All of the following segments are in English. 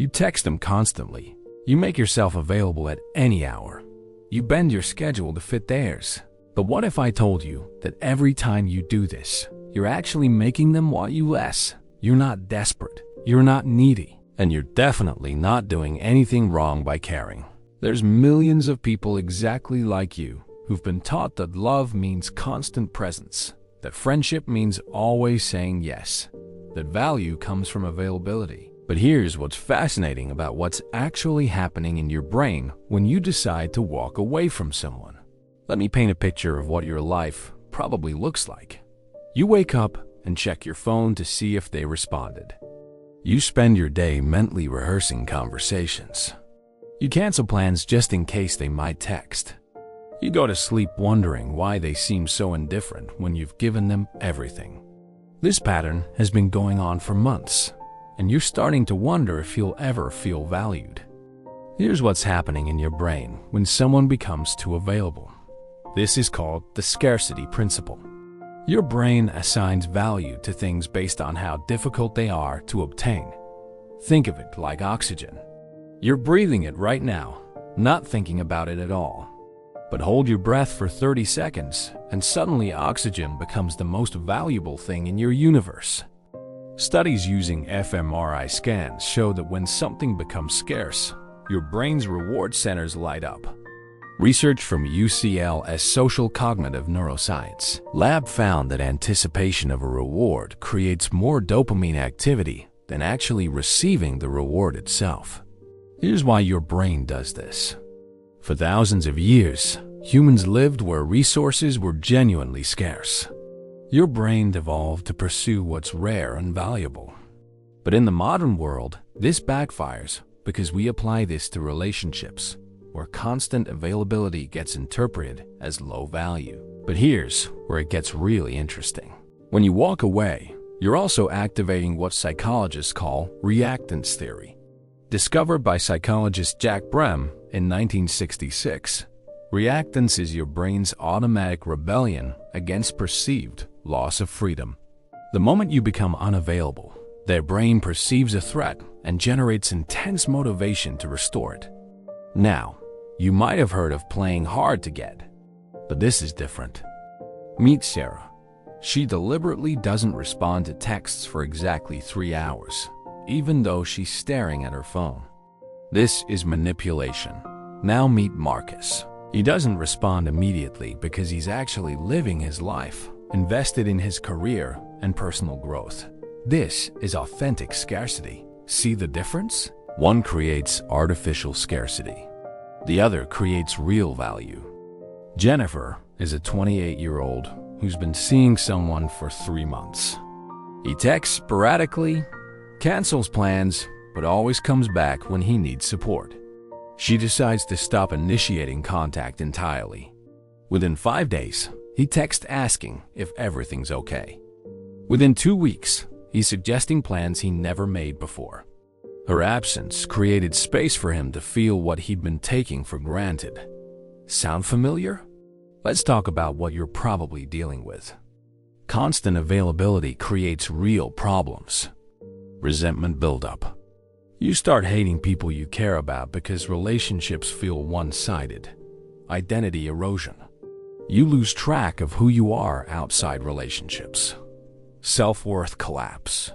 You text them constantly. You make yourself available at any hour. You bend your schedule to fit theirs. But what if I told you that every time you do this, you're actually making them want you less? You're not desperate. You're not needy. And you're definitely not doing anything wrong by caring. There's millions of people exactly like you who've been taught that love means constant presence, that friendship means always saying yes, that value comes from availability. But here's what's fascinating about what's actually happening in your brain when you decide to walk away from someone. Let me paint a picture of what your life probably looks like. You wake up and check your phone to see if they responded. You spend your day mentally rehearsing conversations. You cancel plans just in case they might text. You go to sleep wondering why they seem so indifferent when you've given them everything. This pattern has been going on for months, and you're starting to wonder if you'll ever feel valued. Here's what's happening in your brain when someone becomes too available. This is called the Scarcity Principle. Your brain assigns value to things based on how difficult they are to obtain. Think of it like oxygen. You're breathing it right now, not thinking about it at all. But hold your breath for 30 seconds, and suddenly oxygen becomes the most valuable thing in your universe. Studies using fMRI scans show that when something becomes scarce, your brain's reward centers light up. Research from UCL's Social Cognitive Neuroscience lab found that anticipation of a reward creates more dopamine activity than actually receiving the reward itself. Here's why your brain does this. For thousands of years, humans lived where resources were genuinely scarce. Your brain evolved to pursue what's rare and valuable. But in the modern world, this backfires because we apply this to relationships, where constant availability gets interpreted as low value. But here's where it gets really interesting. When you walk away, you're also activating what psychologists call reactance theory. Discovered by psychologist Jack Brem in 1966, reactance is your brain's automatic rebellion against perceived loss of freedom. The moment you become unavailable, their brain perceives a threat and generates intense motivation to restore it. Now, you might have heard of playing hard to get, but this is different. Meet Sarah. She deliberately doesn't respond to texts for exactly 3 hours, even though she's staring at her phone. This is manipulation. Now meet Marcus. He doesn't respond immediately because he's actually living his life, invested in his career and personal growth. This is authentic scarcity. See the difference? One creates artificial scarcity. The other creates real value. Jennifer is a 28-year-old who's been seeing someone for 3 months. He texts sporadically, cancels plans, but always comes back when he needs support. She decides to stop initiating contact entirely. Within 5 days, he texts asking if everything's okay. Within 2 weeks, he's suggesting plans he never made before. Her absence created space for him to feel what he'd been taking for granted. Sound familiar? Let's talk about what you're probably dealing with. Constant availability creates real problems. Resentment buildup. You start hating people you care about because relationships feel one-sided. Identity erosion. You lose track of who you are outside relationships. Self-worth collapse.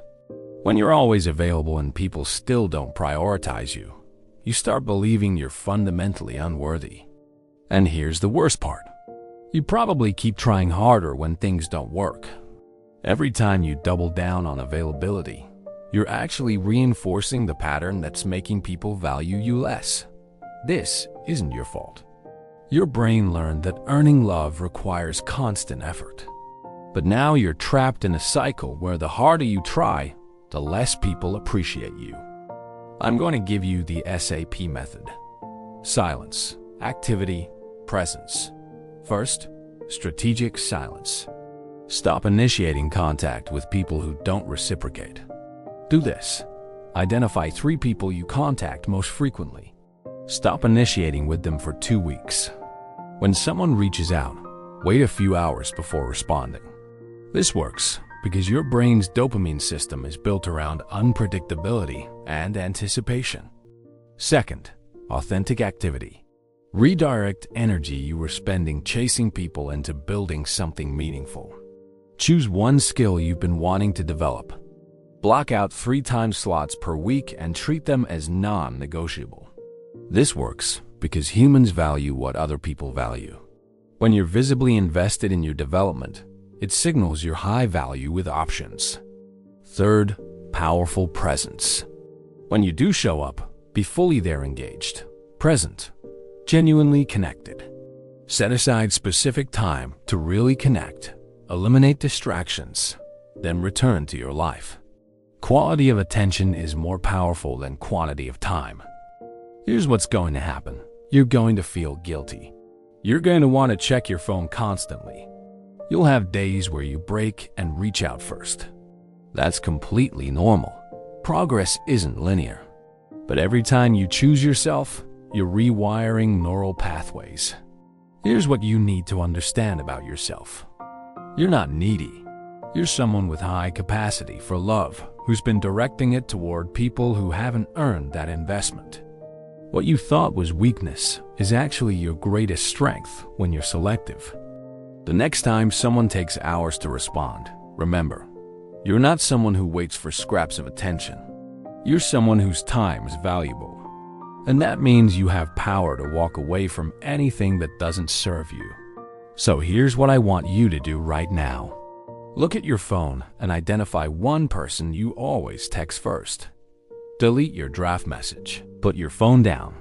When you're always available and people still don't prioritize you, you start believing you're fundamentally unworthy. And here's the worst part. You probably keep trying harder when things don't work. Every time you double down on availability, you're actually reinforcing the pattern that's making people value you less. This isn't your fault. Your brain learned that earning love requires constant effort. But now you're trapped in a cycle where the harder you try, the less people appreciate you. I'm going to give you the S.A.P method. Silence, activity, presence. First, strategic silence. Stop initiating contact with people who don't reciprocate. Do this. Identify 3 people you contact most frequently. Stop initiating with them for 2 weeks. When someone reaches out, wait a few hours before responding. This works because your brain's dopamine system is built around unpredictability and anticipation. Second, authentic activity. Redirect energy you were spending chasing people into building something meaningful. Choose one skill you've been wanting to develop. Block out 3 time slots per week and treat them as non-negotiable. This works because humans value what other people value. When you're visibly invested in your development, it signals your high value with options. Third, powerful presence. When you do show up, be fully there, engaged, present, genuinely connected. Set aside specific time to really connect. Eliminate distractions, then return to your life. Quality of attention is more powerful than quantity of time. Here's what's going to happen. You're going to feel guilty. You're going to want to check your phone constantly. You'll have days where you break and reach out first. That's completely normal. Progress isn't linear. But every time you choose yourself, you're rewiring neural pathways. Here's what you need to understand about yourself. You're not needy. You're someone with high capacity for love who's been directing it toward people who haven't earned that investment. What you thought was weakness is actually your greatest strength when you're selective. The next time someone takes hours to respond, remember, you're not someone who waits for scraps of attention. You're someone whose time is valuable. And that means you have power to walk away from anything that doesn't serve you. So here's what I want you to do right now. Look at your phone and identify one person you always text first. Delete your draft message. Put your phone down.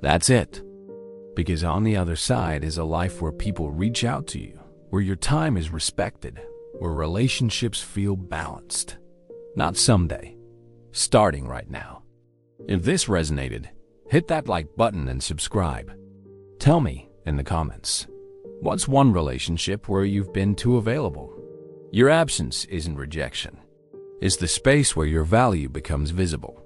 That's it. Because on the other side is a life where people reach out to you, where your time is respected, where relationships feel balanced. Not someday. Starting right now. If this resonated, hit that like button and subscribe. Tell me in the comments, what's one relationship where you've been too available? Your absence isn't rejection. It's the space where your value becomes visible.